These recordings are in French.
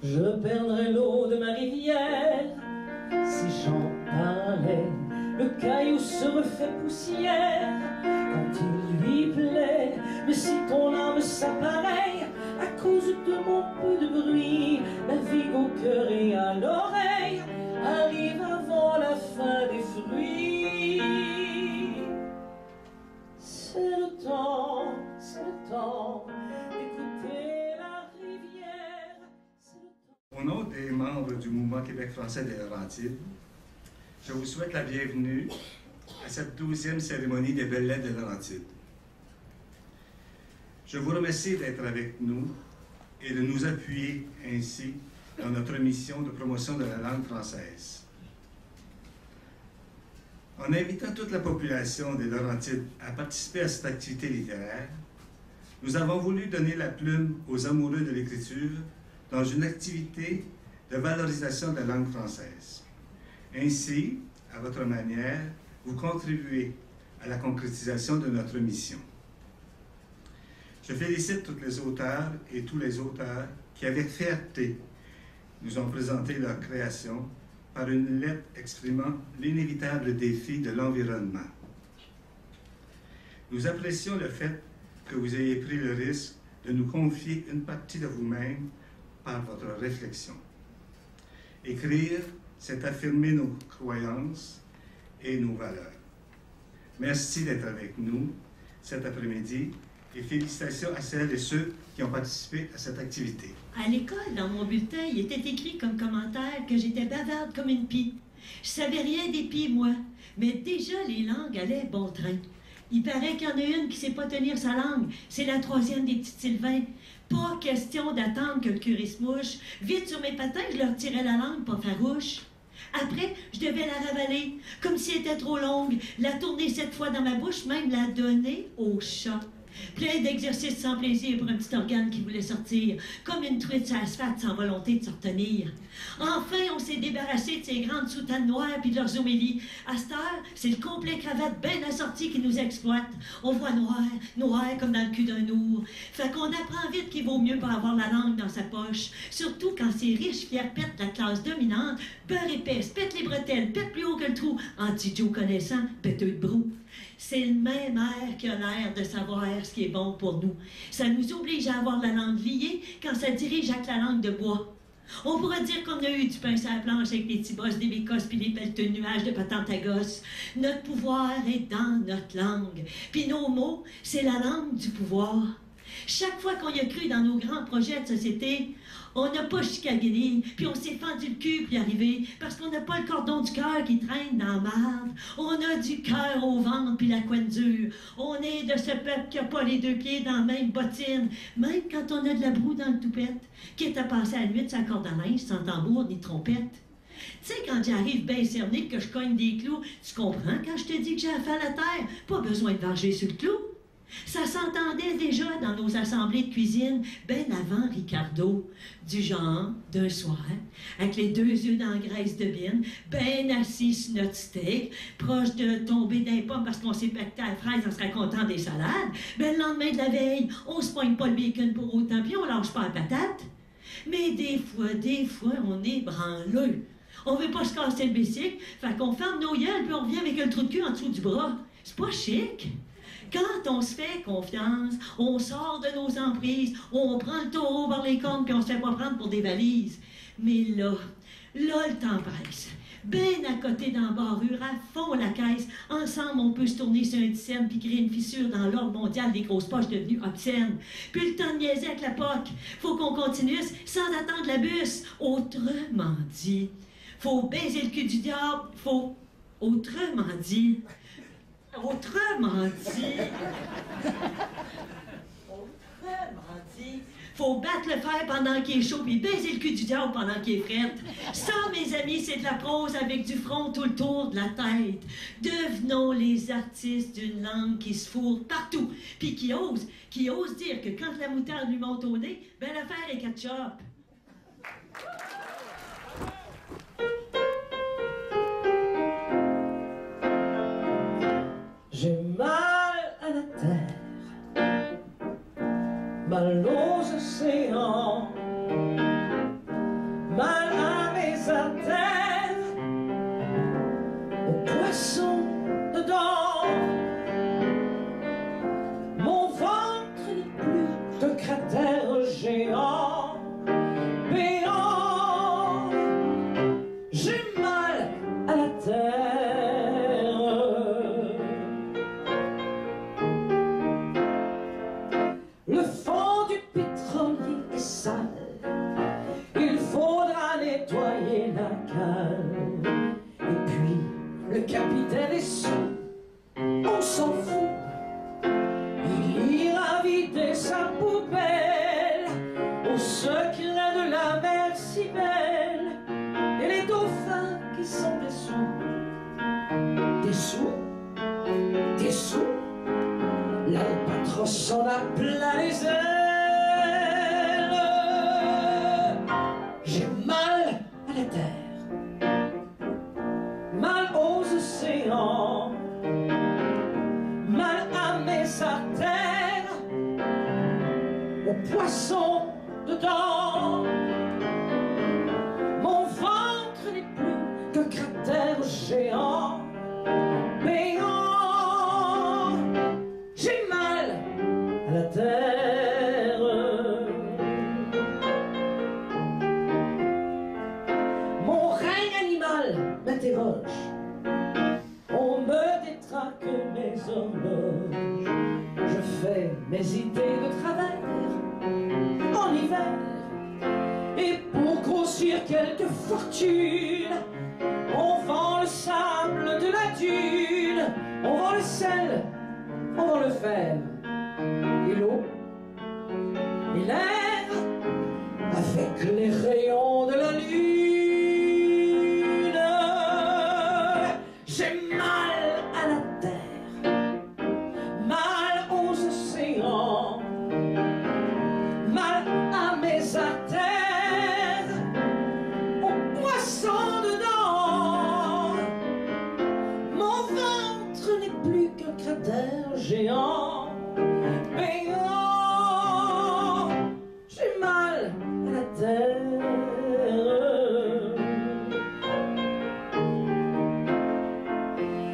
Je perdrai l'eau de ma rivière si j'en parlais. Le caillou se refait poussière quand il lui plaît. Mais si ton âme s'appareille à cause de mon peu de bruit, la vie au cœur et à l'oreille arrive avant la fin des fruits. C'est le temps d'écouter la rivière. Au nom des membres du mouvement Québec français des Laurentides, je vous souhaite la bienvenue à cette 12e cérémonie des Belles Lettres des Laurentides. Je vous remercie d'être avec nous et de nous appuyer ainsi dans notre mission de promotion de la langue française. En invitant toute la population des Laurentides à participer à cette activité littéraire, nous avons voulu donner la plume aux amoureux de l'écriture dans une activité de valorisation de la langue française. Ainsi, à votre manière, vous contribuez à la concrétisation de notre mission. Je félicite tous les auteurs et tous les auteurs qui, avec fierté, nous ont présenté leur création par une lettre exprimant l'inévitable défi de l'environnement. Nous apprécions le fait que vous ayez pris le risque de nous confier une partie de vous-même par votre réflexion. Écrire, c'est affirmer nos croyances et nos valeurs. Merci d'être avec nous cet après-midi et félicitations à celles et ceux qui ont participé à cette activité. À l'école, dans mon bulletin, il était écrit comme commentaire que j'étais bavarde comme une pie. Je savais rien des pies, moi, mais déjà les langues allaient bon train. Il paraît qu'il y en a une qui sait pas tenir sa langue. C'est la 3e des petites Sylvains. Pas question d'attendre que le curé se mouche. Vite sur mes patins, je leur tirais la langue, pas farouche. Après, je devais la ravaler, comme si elle était trop longue, la tourner 7 fois dans ma bouche, même la donner au chat. Plein d'exercices sans plaisir pour un petit organe qui voulait sortir, comme une truite sur l'asphalte sans volonté de se retenir. Enfin, on s'est débarrassé de ces grandes soutanes noires puis de leurs homélies. À cette heure, c'est le complet cravate bien assorti qui nous exploite. On voit noir, noir comme dans le cul d'un ours. Fait qu'on apprend vite qu'il vaut mieux pas avoir la langue dans sa poche. Surtout quand ces riches fiers pètent la classe dominante, beurre épaisse, pète les bretelles, pète plus haut que le trou, anti-Joe connaissant, pèteux de brou. C'est le même air qui a l'air de savoir ce qui est bon pour nous. Ça nous oblige à avoir la langue liée quand ça dirige avec la langue de bois. On pourrait dire qu'on a eu du pain sur la planche avec les petits bosses, des bécosses puis les pelleteux nuages de patente à gosse. Notre pouvoir est dans notre langue. Puis nos mots, c'est la langue du pouvoir. Chaque fois qu'on y a cru dans nos grands projets de société, on n'a pas chicané, puis on s'est fendu le cul pour y arriver, parce qu'on n'a pas le cordon du cœur qui traîne dans la marde. On a du cœur au ventre puis la couenne dure. On est de ce peuple qui n'a pas les 2 pieds dans la même bottine, même quand on a de la broue dans le toupette, qui est à passer à la nuit sans corde à linge, sans tambour ni trompette. Tu sais, quand j'arrive bien cerné que je cogne des clous, tu comprends quand je te dis que j'ai affaire à la terre? Pas besoin de varger sur le clou. Ça s'entendait déjà dans nos assemblées de cuisine, ben avant Ricardo, du genre, d'un soir, avec les 2 yeux dans la graisse de bine, ben assis sur notre steak, proche de tomber d'un pomme parce qu'on s'est pacté à la fraise en se racontant des salades, ben le lendemain de la veille, on se poigne pas le bacon pour autant, puis on lâche pas la patate. Mais des fois, on est branleux. On veut pas se casser le bicycle, fait qu'on ferme nos gueules puis on revient avec le trou de cul en dessous du bras. C'est pas chic. Quand on se fait confiance, on sort de nos emprises, on prend le taureau par les cornes puis on se fait pas prendre pour des valises. Mais là, le temps presse. Ben à côté dans la barrure, à fond la caisse, ensemble on peut se tourner sur un 10 cents puis créer une fissure dans l'ordre mondial des grosses poches devenues obscènes. Puis le temps de niaiser avec la POC, faut qu'on continue sans attendre la bus. Autrement dit, faut baiser le cul du diable, faut... Autrement dit, faut battre le fer pendant qu'il est chaud puis baiser le cul du diable pendant qu'il est fret. Ça, mes amis, c'est de la prose avec du front tout le tour de la tête. Devenons les artistes d'une langue qui se fourre partout puis qui ose dire que quand la moutarde lui monte au nez, ben l'affaire est ketchup. J'ai mal à la terre, mal aux océans, L'albatros en a plein les ailes. J'ai mal à la terre, mal aux océans, mal à mes artères, aux poissons dedans. Mon ventre n'est plus qu'un cratère géant, béant. J'ai mal à la terre. Mon règne animal m'interroge, on me détraque mes horloges. Je fais mes idées de travers en hiver, et pour grossir quelques fortunes, on vend le sable de la dune, on vend le sel, on vend le fer, et l'eau, et l'air, avec les rayons de la lune. J'ai mal à la terre, mal aux océans, mal à mes artères, aux poissons dedans. Mon ventre n'est plus qu'un cratère géant, béant. J'ai mal à la terre.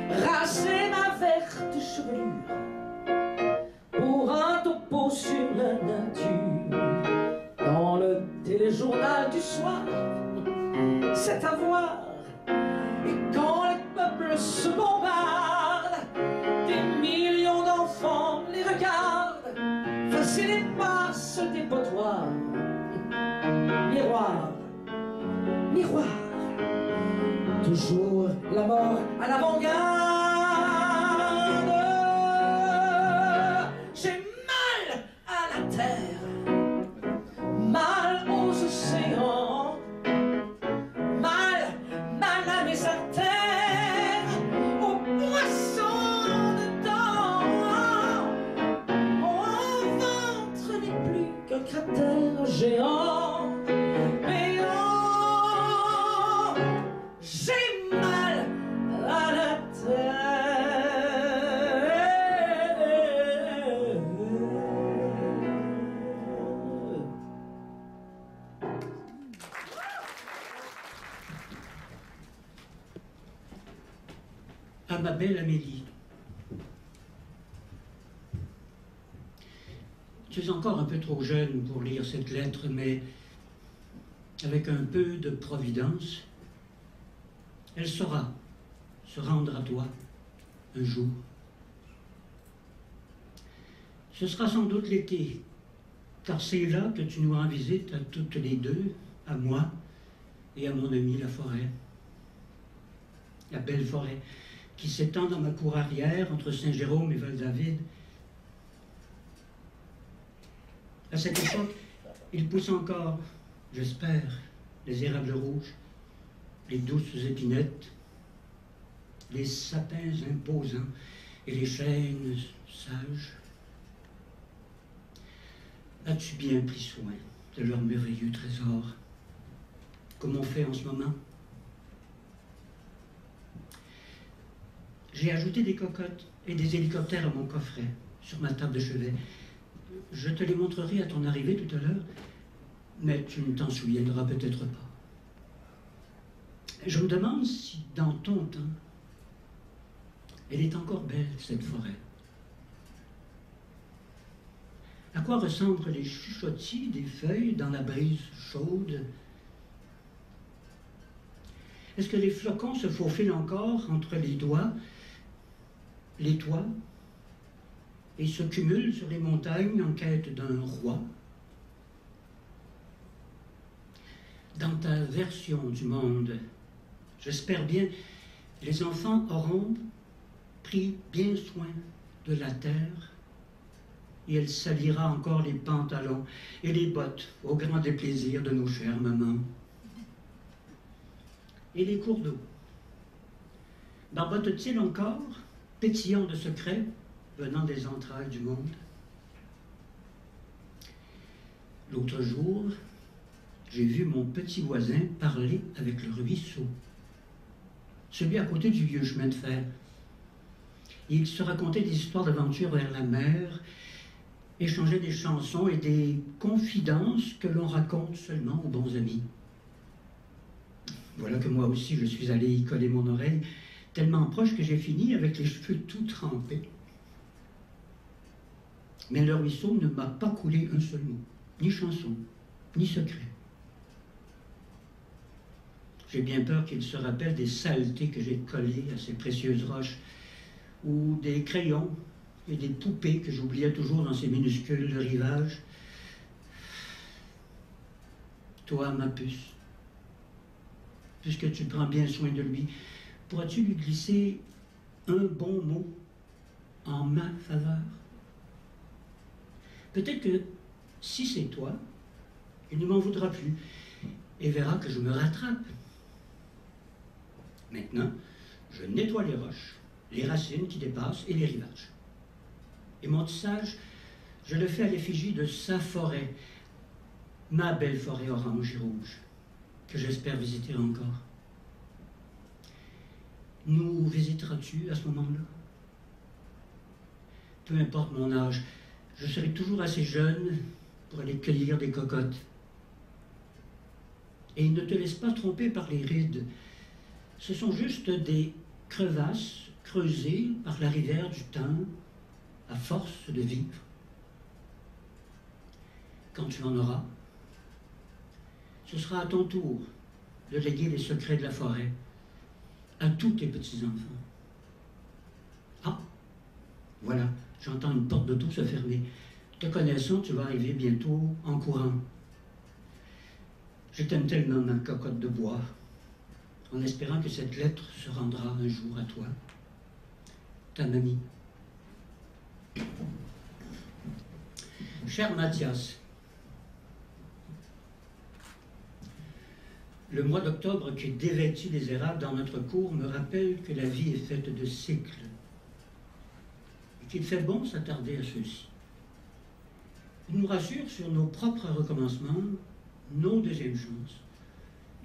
Raser ma verte chevelure pour un topo sur la nature dans le téléjournal du soir, c'est à voir. Et quand les peuples se bombardent, des millions d'enfants les regardent passer les passes des potoirs. Miroir, miroir, toujours la mort à l'avant-garde. J'ai mal à la terre, mal aux océans, mal à mes artères, aux poissons dedans. Mon ventre n'est plus qu'un cratère géant, béant. J'ai mal à la terre. À ma belle Amélie, tu es encore un peu trop jeune pour lire cette lettre, mais avec un peu de providence, elle saura se rendre à toi un jour. Ce sera sans doute l'été, car c'est là que tu nous rends visite à toutes les deux, à moi et à mon ami la forêt. La belle forêt qui s'étend dans ma cour arrière entre Saint-Jérôme et Val-David. À cette époque, il pousse encore, j'espère, les érables rouges, les douces épinettes, les sapins imposants et les chênes sages. As-tu bien pris soin de leurs merveilleux trésors, comme on fait en ce moment? J'ai ajouté des cocottes et des hélicoptères à mon coffret, sur ma table de chevet. Je te les montrerai à ton arrivée tout à l'heure, mais tu ne t'en souviendras peut-être pas. Je me demande si, dans ton temps, elle est encore belle, cette forêt. À quoi ressemblent les chuchotis des feuilles dans la brise chaude? Est-ce que les flocons se faufilent encore entre les doigts, les toits, et se cumulent sur les montagnes en quête d'un roi? Dans ta version du monde, j'espère bien, les enfants auront pris bien soin de la terre, et elle salira encore les pantalons et les bottes au grand déplaisir de nos chères mamans. Et les cours d'eau, barbotent-ils encore, pétillants de secrets, venant des entrailles du monde. L'autre jour, j'ai vu mon petit voisin parler avec le ruisseau, celui à côté du vieux chemin de fer. Il se racontait des histoires d'aventure vers la mer, échangeait des chansons et des confidences que l'on raconte seulement aux bons amis. Voilà que moi aussi je suis allé y coller mon oreille, tellement proche que j'ai fini avec les cheveux tout trempés. Mais le ruisseau ne m'a pas coulé un seul mot, ni chanson, ni secret. J'ai bien peur qu'il se rappelle des saletés que j'ai collées à ces précieuses roches, ou des crayons et des poupées que j'oubliais toujours dans ces minuscules rivages. Toi, ma puce, puisque tu prends bien soin de lui, pourras-tu lui glisser un bon mot en ma faveur? Peut-être que si c'est toi, il ne m'en voudra plus et verra que je me rattrape. Maintenant, je nettoie les roches, les racines qui dépassent et les rivages. Et mon tissage, je le fais à l'effigie de sa forêt, ma belle forêt orange et rouge, que j'espère visiter encore. Nous visiteras-tu à ce moment-là? Peu importe mon âge, je serai toujours assez jeune pour aller cueillir des cocottes. Et ne te laisse pas tromper par les rides. Ce sont juste des crevasses creusées par la rivière du temps à force de vivre. Quand tu en auras, ce sera à ton tour de léguer les secrets de la forêt à tous tes petits-enfants. Ah, voilà, j'entends une porte d'auto se fermer. Te connaissant, tu vas arriver bientôt en courant. Je t'aime tellement, ma cocotte de bois, en espérant que cette lettre se rendra un jour à toi. Ta mamie. Cher Mathias, le mois d'octobre qui dévêtit les érables dans notre cour me rappelle que la vie est faite de cycles et qu'il fait bon s'attarder à ceux-ci. Il nous rassure sur nos propres recommencements, nos deuxièmes chances,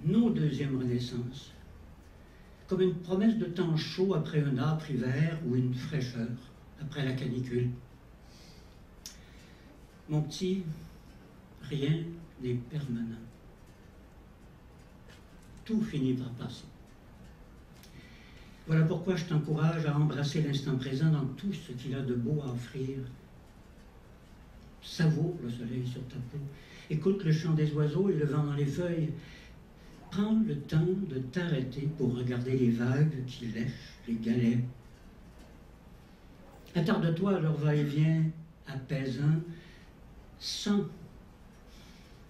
nos deuxièmes renaissances, comme une promesse de temps chaud après un âpre hiver ou une fraîcheur après la canicule. Mon petit, rien n'est permanent. Tout finit par passer. Voilà pourquoi je t'encourage à embrasser l'instant présent dans tout ce qu'il a de beau à offrir. Savoure le soleil sur ta peau, écoute le chant des oiseaux et le vent dans les feuilles. Prends le temps de t'arrêter pour regarder les vagues qui lèchent les galets. Attarde-toi à leur va-et-vient apaisant, sens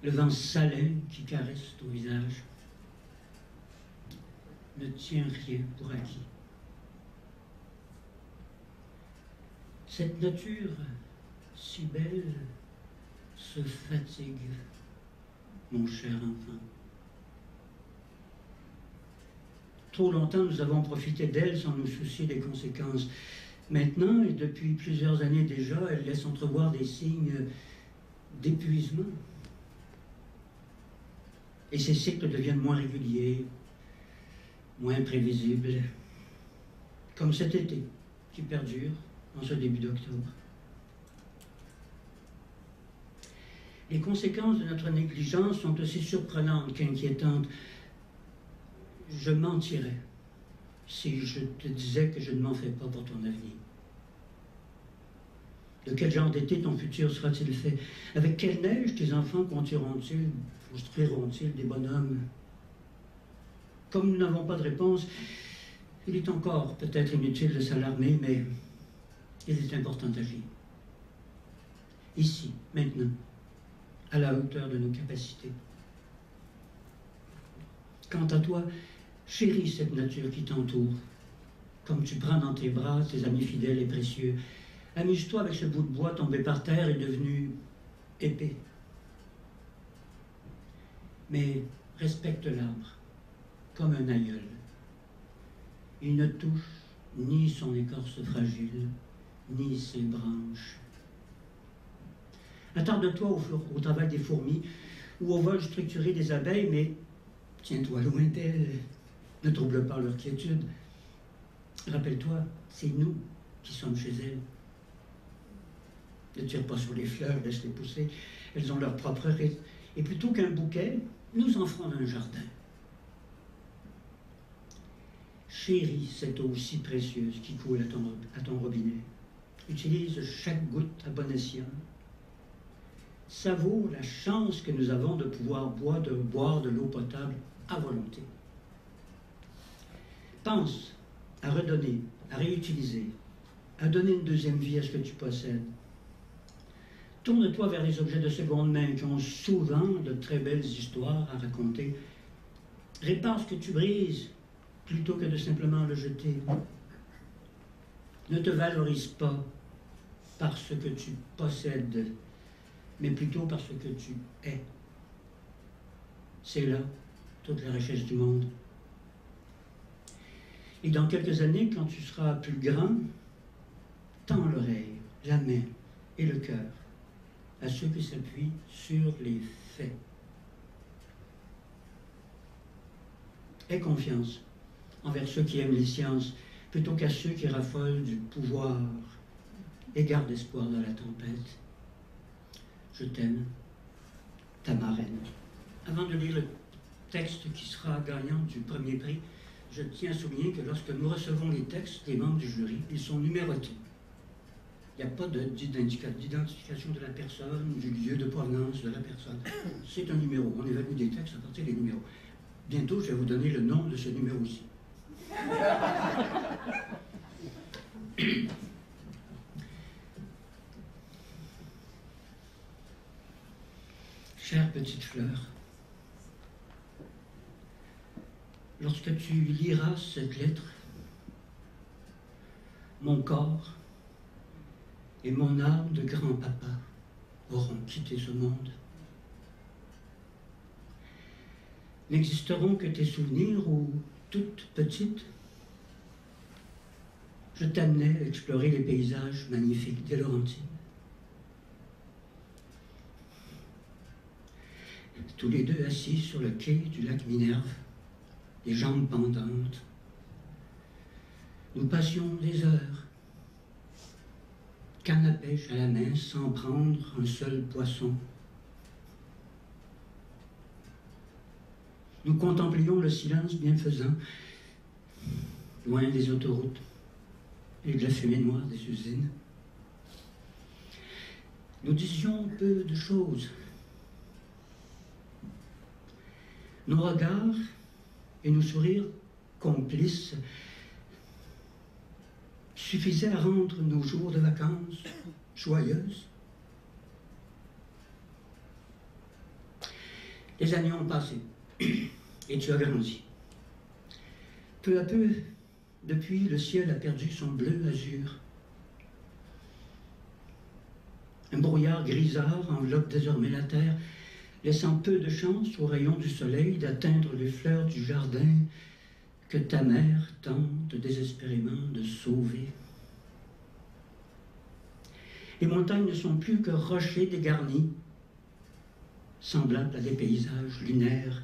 le vent salin qui caresse ton visage. Ne tiens rien pour acquis. Cette nature si belle se fatigue, mon cher enfant. Trop longtemps, nous avons profité d'elle sans nous soucier des conséquences. Maintenant, et depuis plusieurs années déjà, elle laisse entrevoir des signes d'épuisement. Et ces cycles deviennent moins réguliers, moins prévisibles, comme cet été qui perdure en ce début d'octobre. Les conséquences de notre négligence sont aussi surprenantes qu'inquiétantes. Je mentirais si je te disais que je ne m'en fais pas pour ton avenir. De quel genre d'été ton futur sera-t-il fait? Avec quelle neige tes enfants construiront-ils des bonhommes? Comme nous n'avons pas de réponse, il est encore peut-être inutile de s'alarmer, mais il est important d'agir. Ici, maintenant, à la hauteur de nos capacités. Quant à toi, chéris cette nature qui t'entoure, comme tu prends dans tes bras tes amis fidèles et précieux. Amuse-toi avec ce bout de bois tombé par terre et devenu épais. Mais respecte l'arbre, comme un aïeul. Il ne touche ni son écorce fragile, ni ses branches. Attarde-toi au travail des fourmis ou au vol structuré des abeilles, mais tiens-toi loin d'elles. Ne trouble pas leur quiétude. Rappelle-toi, c'est nous qui sommes chez elles. Ne tire pas sur les fleurs, laisse-les pousser. Elles ont leur propre rythme. Et plutôt qu'un bouquet, nous en ferons un jardin. Chéris cette eau si précieuse qui coule à ton robinet. Utilise chaque goutte à bon escient. Savoure la chance que nous avons de pouvoir boire de l'eau potable à volonté. Pense à redonner, à réutiliser, à donner une deuxième vie à ce que tu possèdes. Tourne-toi vers les objets de seconde main qui ont souvent de très belles histoires à raconter. Répare ce que tu brises plutôt que de simplement le jeter. Ne te valorise pas par ce que tu possèdes, mais plutôt par ce que tu es. C'est là toute la richesse du monde. Et dans quelques années, quand tu seras plus grand, tends l'oreille, la main et le cœur à ceux qui s'appuient sur les faits. Aie confiance envers ceux qui aiment les sciences, plutôt qu'à ceux qui raffolent du pouvoir, et garde espoir dans la tempête. Je t'aime, ta marraine. Avant de lire le texte qui sera gagnant du premier prix, je tiens à souligner que lorsque nous recevons les textes des membres du jury, ils sont numérotés. Il n'y a pas d'identification de la personne, du lieu de provenance de la personne. C'est un numéro. On évalue des textes à partir des numéros. Bientôt, je vais vous donner le nom de ce numéro-ci. Chère petite fleur, lorsque tu liras cette lettre, mon corps et mon âme de grand-papa auront quitté ce monde. N'existeront que tes souvenirs où, toute petite, je t'amenais à explorer les paysages magnifiques des Laurentides. Tous les deux assis sur le quai du lac Minerve, les jambes pendantes, nous passions des heures, canne à pêche à la main, sans prendre un seul poisson. Nous contemplions le silence bienfaisant, loin des autoroutes et de la fumée noire des usines. Nous disions peu de choses. Nos regards et nos sourires complices suffisaient à rendre nos jours de vacances joyeuses. Les années ont passé et tu as grandi. Peu à peu, depuis, le ciel a perdu son bleu azur. Un brouillard grisâtre enveloppe désormais la terre, laissant peu de chance aux rayons du soleil d'atteindre les fleurs du jardin que ta mère tente désespérément de sauver. Les montagnes ne sont plus que rochers dégarnis, semblables à des paysages lunaires.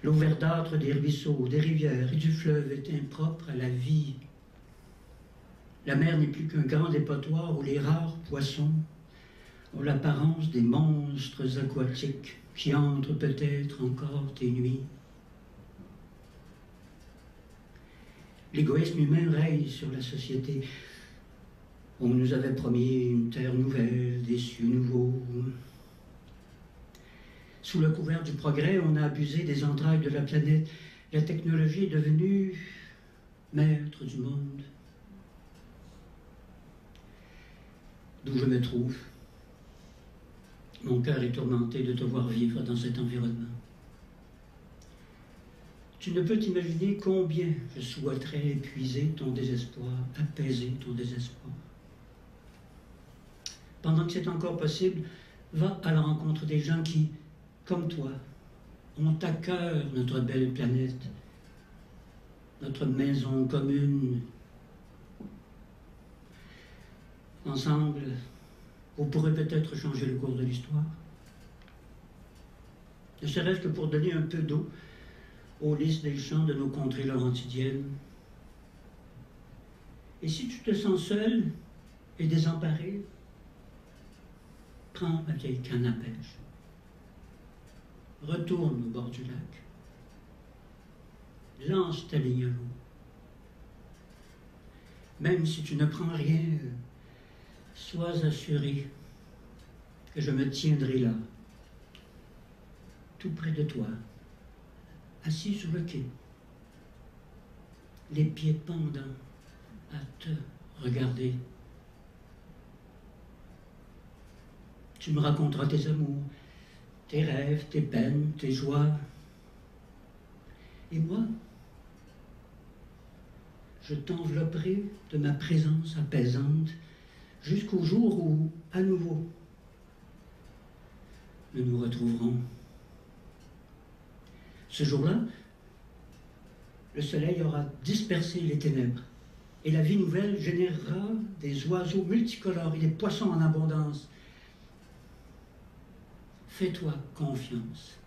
L'eau verdâtre des ruisseaux, des rivières et du fleuve est impropre à la vie. La mer n'est plus qu'un grand dépotoir où les rares poissons ont l'apparence des monstres aquatiques qui entrent peut-être encore tes nuits. L'égoïsme humain règne sur la société. On nous avait promis une terre nouvelle, des cieux nouveaux. Sous le couvert du progrès, on a abusé des entrailles de la planète. La technologie est devenue maître du monde. D'où je me trouve, mon cœur est tourmenté de te voir vivre dans cet environnement. Tu ne peux t'imaginer combien je souhaiterais épuiser ton désespoir, apaiser ton désespoir. Pendant que c'est encore possible, va à la rencontre des gens qui, comme toi, ont à cœur notre belle planète, notre maison commune. Ensemble, vous pourrez peut-être changer le cours de l'histoire. Ne serait-ce que pour donner un peu d'eau aux lys des champs de nos contrées laurentidiennes. Et si tu te sens seul et désemparé, prends ma vieille canne à pêche. Retourne au bord du lac. Lance ta ligne à l'eau. Même si tu ne prends rien, sois assuré que je me tiendrai là, tout près de toi, assis sur le quai, les pieds pendants à te regarder. Tu me raconteras tes amours, tes rêves, tes peines, tes joies. Et moi, je t'envelopperai de ma présence apaisante jusqu'au jour où, à nouveau, nous nous retrouverons. Ce jour-là, le soleil aura dispersé les ténèbres et la vie nouvelle générera des oiseaux multicolores et des poissons en abondance. Fais-toi confiance.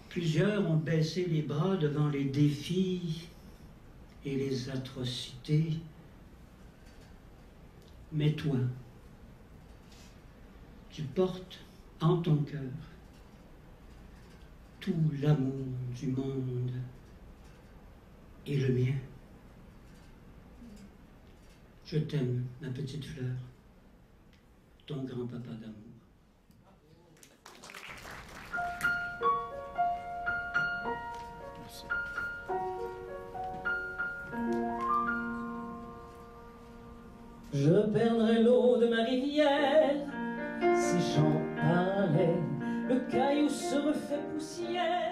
Plusieurs ont baissé les bras devant les défis et les atrocités. Mais toi, tu portes en ton cœur tout l'amour du monde et le mien. Je t'aime, ma petite fleur, ton grand-papa d'amour. Je perdrai l'eau de ma rivière si j'en parlais. Le caillou se refait poussière